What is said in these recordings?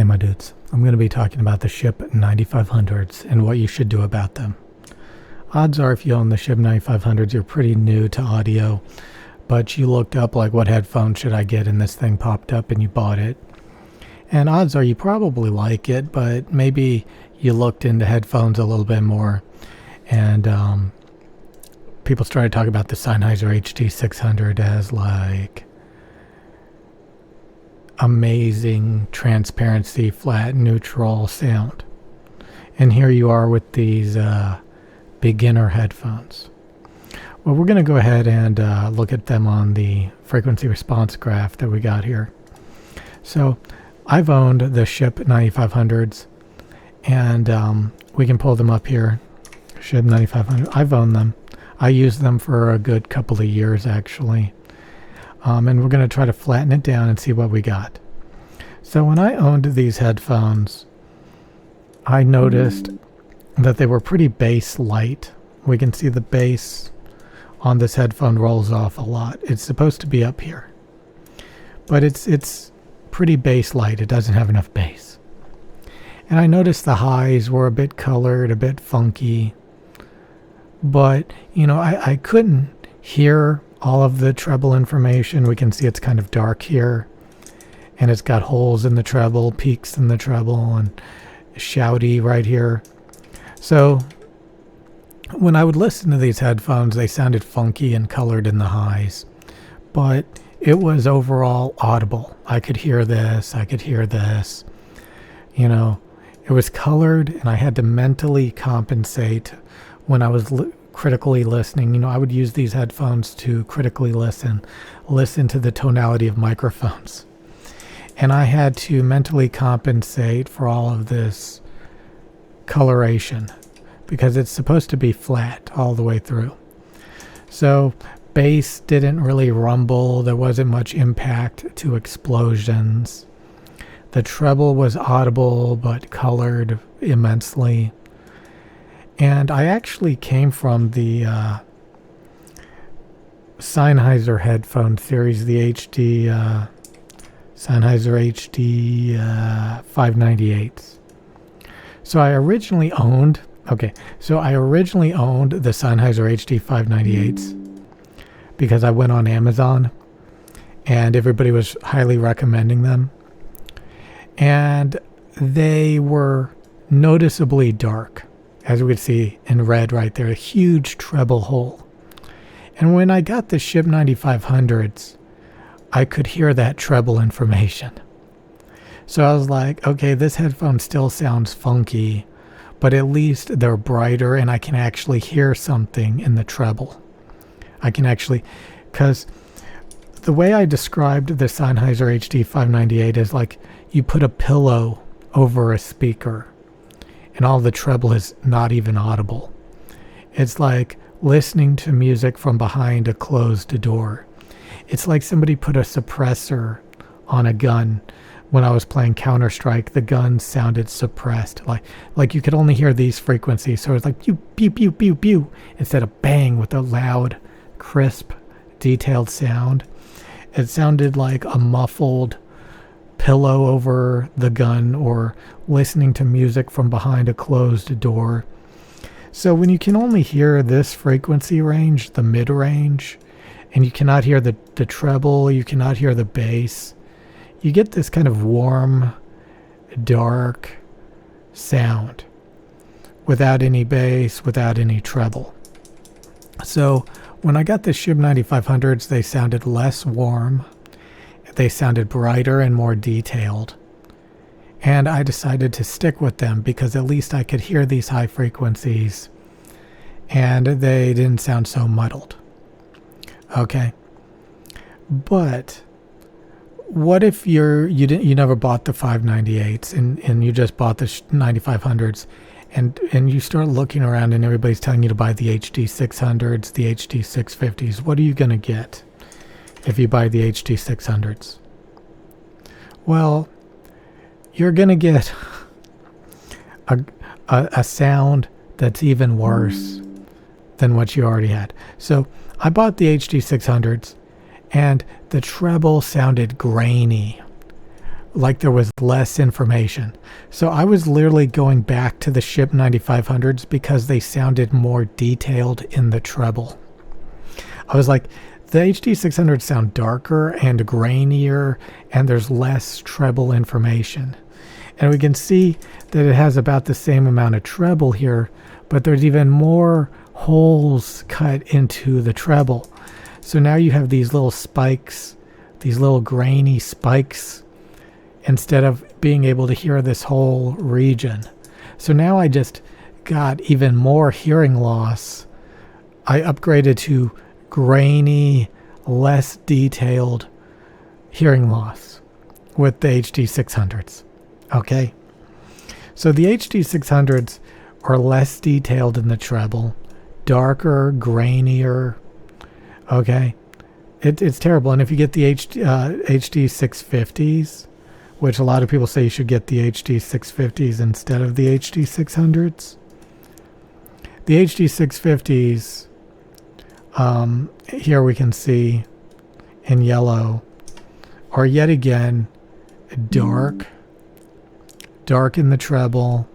Hey my dudes, I'm going to be talking about the SHP 9500s and what you should do about them. Odds are if you own the SHP 9500s, you're pretty new to audio, but you looked up like what headphones should I get and this thing popped up and you bought it. And odds are you probably like it, but maybe you looked into headphones a little bit more and people started talking about the Sennheiser HD600 as like amazing transparency, flat, neutral sound. And here you are with these beginner headphones. Well, we're going to go ahead and look at them on the frequency response graph that we got here. So I've owned the SHP 9500s and we can pull them up here. SHP 9500, I've owned them. I used them for a good couple of years actually. And we're going to try to flatten it down and see what we got. So when I owned these headphones, I noticed that they were pretty bass light. We can see the bass on this headphone rolls off a lot. It's supposed to be up here, but it's pretty bass light. It doesn't have enough bass. And I noticed the highs were a bit colored, a bit funky, but you know, I couldn't hear all of the treble information. We can see it's kind of dark here, and it's got holes in the treble, peaks in the treble, and shouty right here. So when I would listen to these headphones, they sounded funky and colored in the highs, but it was overall audible. I could hear this, I could hear this. You know, it was colored, and I had to mentally compensate when I was critically listening. You know, I would use these headphones to critically listen to the tonality of microphones. And I had to mentally compensate for all of this coloration because it's supposed to be flat all the way through. So bass didn't really rumble. There wasn't much impact to explosions. The treble was audible but colored immensely. And I actually came from the Sennheiser headphone series, the Sennheiser HD598s. So I originally owned the Sennheiser HD598s because I went on Amazon and everybody was highly recommending them. And they were noticeably dark. As we could see in red right there, a huge treble hole. And when I got the SHP 9500s, I could hear that treble information. So I was like, okay, this headphone still sounds funky, but at least they're brighter and I can actually hear something in the treble. I can actually, because the way I described the Sennheiser HD598 is like you put a pillow over a speaker and all the treble is not even audible. It's like listening to music from behind a closed door. It's like somebody put a suppressor on a gun. When I was playing Counter-Strike, the gun sounded suppressed. Like you could only hear these frequencies. So it's like pew, pew, pew, pew, pew, instead of bang with a loud, crisp, detailed sound. It sounded like a muffled pillow over the gun or listening to music from behind a closed door. So when you can only hear this frequency range, the mid-range, and you cannot hear the treble, you cannot hear the bass, you get this kind of warm, dark sound without any bass, without any treble. So when I got the SHP 9500s, they sounded less warm. They sounded brighter and more detailed. And I decided to stick with them because at least I could hear these high frequencies and they didn't sound so muddled. Okay. But what if you never bought the 598s and you just bought the 9500s and you start looking around and everybody's telling you to buy the HD600s, the HD650s. What are you going to get if you buy the HD600s? Well, you're going to get a sound that's even worse than what you already had. So I bought the HD600s and the treble sounded grainy, like there was less information. So I was literally going back to the SHP 9500s because they sounded more detailed in the treble. I was like, the HD 600s sound darker and grainier, and there's less treble information. And we can see that it has about the same amount of treble here, but there's even more holes cut into the treble. So now you have these little spikes, these little grainy spikes, instead of being able to hear this whole region. So now I just got even more hearing loss. I upgraded to grainy, less detailed hearing loss with the HD 600s. Okay? So the HD 600s are less detailed in the treble, darker, grainier. Okay? It's terrible. And if you get the HD 650s, which a lot of people say you should get the HD 650s instead of the HD 600s. The HD 650s, here we can see in yellow, are yet again dark in the treble.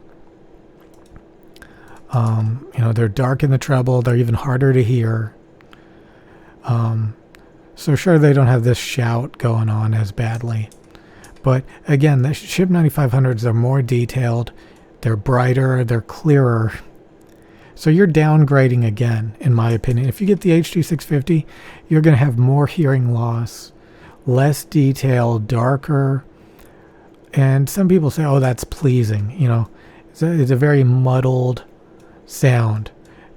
They're dark in the treble. They're even harder to hear. So sure, they don't have this shout going on as badly. But again, the SHP 9500s are more detailed, they're brighter, they're clearer. So you're downgrading again, in my opinion. If you get the HD 650, you're going to have more hearing loss, less detail, darker. And some people say, oh, that's pleasing. It's a very muddled sound.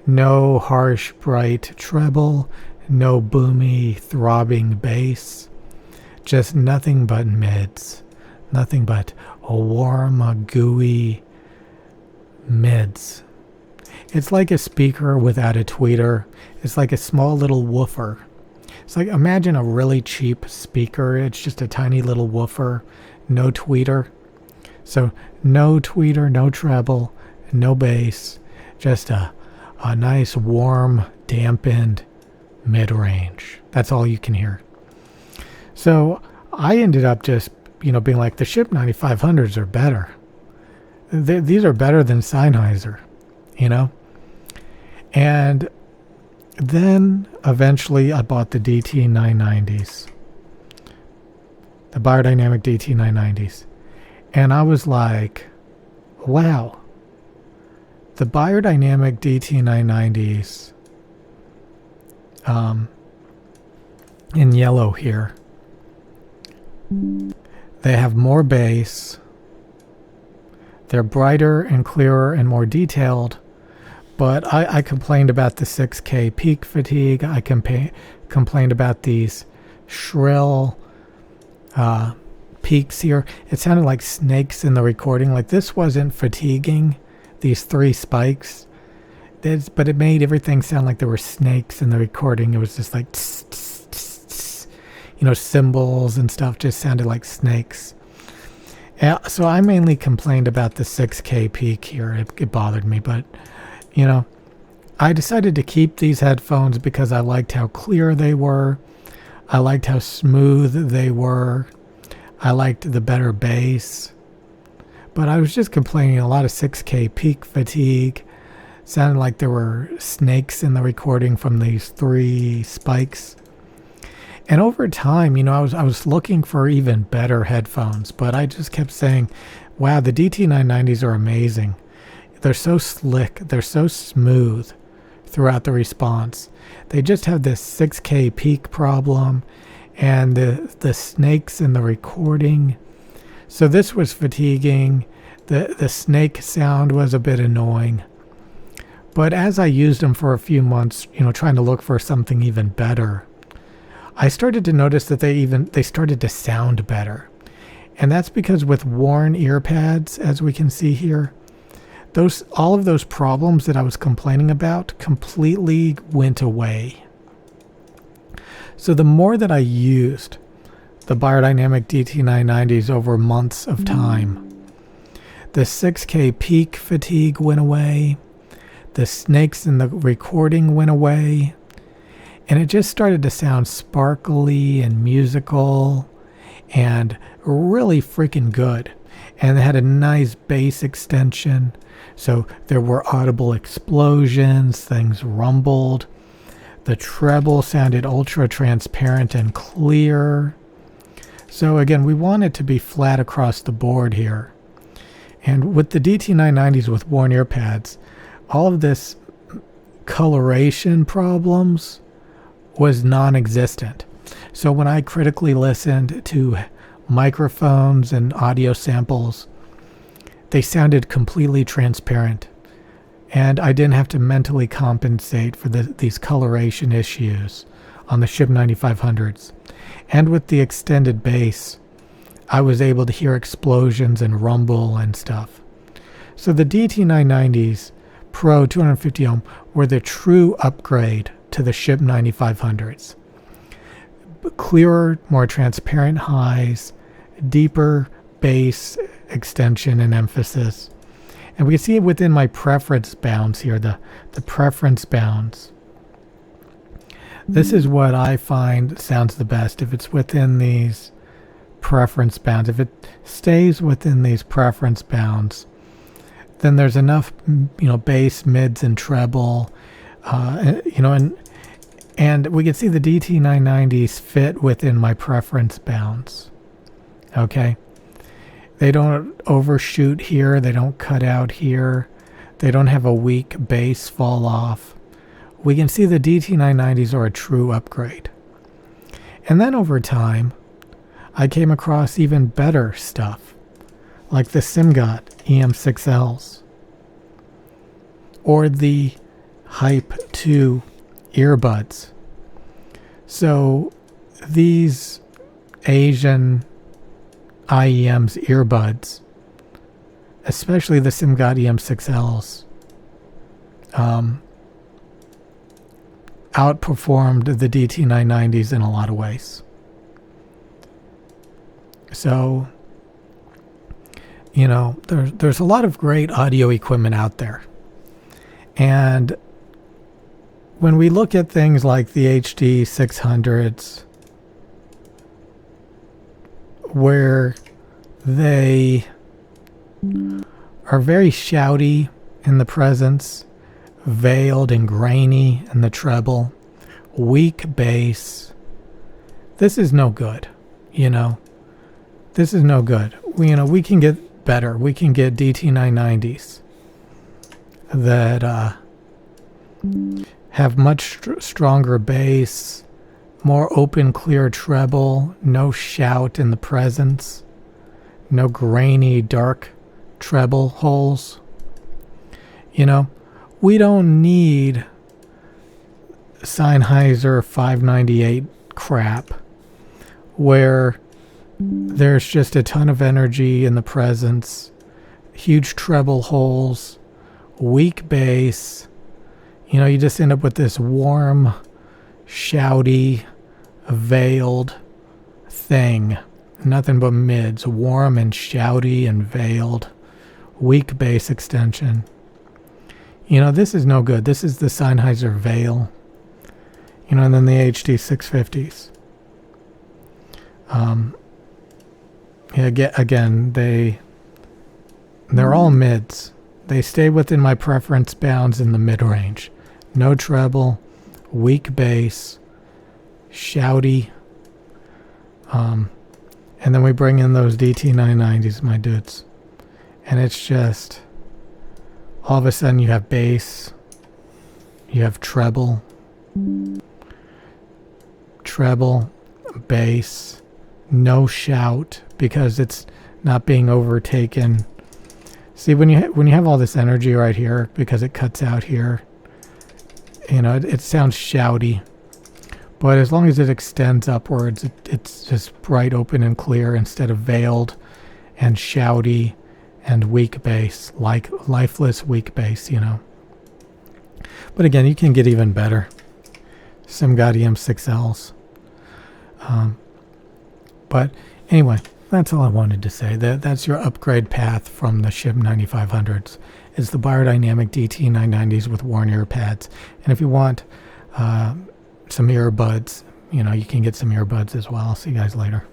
No harsh, bright treble, no boomy, throbbing bass. Just nothing but mids. Nothing but a warm, gooey mids. It's like a speaker without a tweeter. It's like a small little woofer. It's like, imagine a really cheap speaker. It's just a tiny little woofer. No tweeter. So no tweeter, no treble, no bass. Just a nice, warm, dampened mid-range. That's all you can hear. So I ended up just, being like, the SHP 9500s are better. These are better than Sennheiser, And then eventually I bought the DT990s, the Biodynamic DT990s. And I was like, wow, the Biodynamic DT990s in yellow here, they have more bass, they're brighter and clearer and more detailed, but I complained about the 6K peak fatigue. I complained about these shrill peaks here. It sounded like snakes in the recording. Like, this wasn't fatiguing, these three spikes, but it made everything sound like there were snakes in the recording. It was just like tss, tss, tss, tss. Cymbals and stuff just sounded like snakes. So I mainly complained about the 6K peak here. It bothered me, but I decided to keep these headphones because I liked how clear they were. I liked how smooth they were. I liked the better bass. But I was just complaining a lot of 6K peak fatigue. Sounded like there were snakes in the recording from these three spikes. And over time, I was looking for even better headphones, but I just kept saying, wow, the DT990s are amazing. They're so slick, they're so smooth throughout the response. They just have this 6K peak problem and the snakes in the recording. So this was fatiguing. The snake sound was a bit annoying. But as I used them for a few months, trying to look for something even better, I started to notice that they started to sound better. And that's because with worn ear pads, as we can see here, all of those problems that I was complaining about completely went away. So the more that I used the Biodynamic DT990s over months of time, the 6K peak fatigue went away, the snakes in the recording went away, and it just started to sound sparkly and musical and really freaking good. And they had a nice bass extension, so there were audible explosions, things rumbled. The treble sounded ultra transparent and clear. So again, we want it to be flat across the board here. And with the DT990s with worn ear pads, all of this coloration problems was non-existent. So when I critically listened to microphones and audio samples, they sounded completely transparent. And I didn't have to mentally compensate for these coloration issues on the SHP9500s. And with the extended bass, I was able to hear explosions and rumble and stuff. So the DT990s Pro 250 ohm were the true upgrade to the SHP9500s. Clearer, more transparent highs, deeper bass extension and emphasis. And we can see it within my preference bounds here, the preference bounds. This is what I find sounds the best if it's within these preference bounds. If it stays within these preference bounds, then there's enough, bass, mids, and treble, and we can see the DT990s fit within my preference bounds. Okay, they don't overshoot here. They don't cut out here. They don't have a weak bass fall off. We can see the DT990s are a true upgrade. And then over time, I came across even better stuff, like the SIMGOT EM6Ls, or the Hype 2 earbuds. So these Asian IEM's earbuds, especially the SIMGOT EM6Ls, outperformed the DT990s in a lot of ways. So, there's a lot of great audio equipment out there. And when we look at things like the HD600s, where they are very shouty in the presence, veiled and grainy in the treble, weak bass, this is no good, This is no good. We can get better. We can get DT990s that have much stronger bass, more open, clear treble, no shout in the presence, no grainy, dark treble holes. We don't need Sennheiser 598 crap where there's just a ton of energy in the presence, huge treble holes, weak bass. You just end up with this warm, shouty, veiled thing. Nothing but mids, warm and shouty and veiled, weak bass extension. This is no good. This is the Sennheiser Veil. And then the HD650s. Again, they're all mids. They stay within my preference bounds in the mid-range. No treble, weak bass, shouty. And then we bring in those DT990s, my dudes. And it's just, all of a sudden you have bass, you have treble, bass, no shout because it's not being overtaken. See, when you have all this energy right here, because it cuts out here, it sounds shouty. But as long as it extends upwards, it's just bright, open, and clear instead of veiled and shouty and weak bass, like lifeless weak bass, But again, you can get even better. SIMGOT EM6Ls. But anyway, that's all I wanted to say. That's your upgrade path from the SHP9500s. It's the biodynamic DT990s with worn ear pads. And if you want some earbuds, you can get some earbuds as well. I'll see you guys later.